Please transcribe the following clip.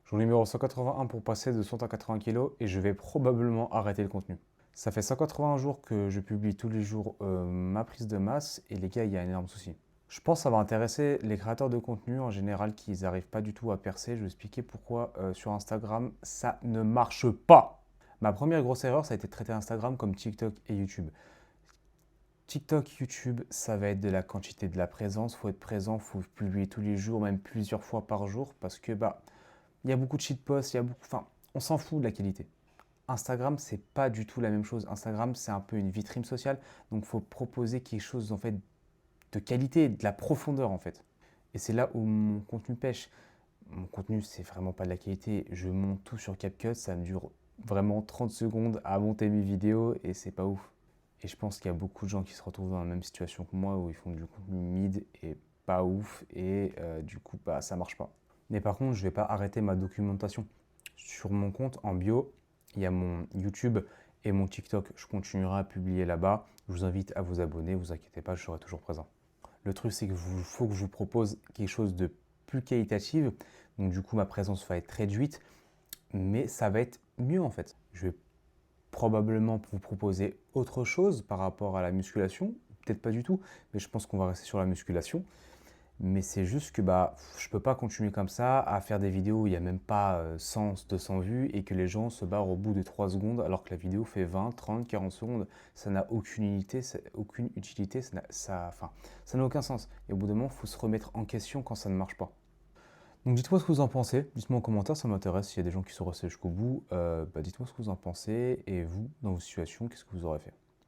Jour numéro 181 pour passer de 100 à 80 kg et je vais probablement arrêter le contenu. Ça fait 181 jours que je publie tous les jours ma prise de masse et les gars, il y a un énorme souci. Je pense que ça va intéresser les créateurs de contenu en général qui n'arrivent pas du tout à percer. Je vais expliquer pourquoi sur Instagram ça ne marche pas. Ma première grosse erreur, ça a été de traiter Instagram comme TikTok et YouTube. TikTok, YouTube, ça va être de la quantité, de la présence. Il faut être présent, il faut publier tous les jours, même plusieurs fois par jour parce que il y a beaucoup de shitposts, on s'en fout de la qualité. Instagram, c'est pas du tout la même chose. Instagram, c'est un peu une vitrine sociale, donc il faut proposer quelque chose en fait de qualité, de la profondeur en fait. Et c'est là où mon contenu pêche. Mon contenu, c'est vraiment pas de la qualité. Je monte tout sur CapCut, ça me dure vraiment 30 secondes à monter mes vidéos et c'est pas ouf. Et je pense qu'il y a beaucoup de gens qui se retrouvent dans la même situation que moi où ils font du contenu mid et pas ouf et du coup, ça marche pas. Mais par contre, je vais pas arrêter ma documentation. Sur mon compte en bio, il y a mon YouTube et mon TikTok. Je continuerai à publier là-bas. Je vous invite à vous abonner, vous inquiétez pas, je serai toujours présent. Le truc, c'est qu'il faut que je vous propose quelque chose de plus qualitatif. Donc du coup, ma présence va être réduite, mais ça va être mieux en fait. Je vais probablement vous proposer autre chose par rapport à la musculation. Peut-être pas du tout, mais je pense qu'on va rester sur la musculation. Mais c'est juste que je peux pas continuer comme ça à faire des vidéos où il n'y a même pas 100, 200 vues et que les gens se barrent au bout de 3 secondes alors que la vidéo fait 20, 30, 40 secondes. Ça n'a aucune utilité, ça n'a aucun sens. Et au bout d'un moment, il faut se remettre en question quand ça ne marche pas. Donc dites-moi ce que vous en pensez, dites-moi en commentaire, ça m'intéresse. S'il y a des gens qui sont restés jusqu'au bout, dites-moi ce que vous en pensez et vous, dans vos situations, qu'est-ce que vous aurez fait.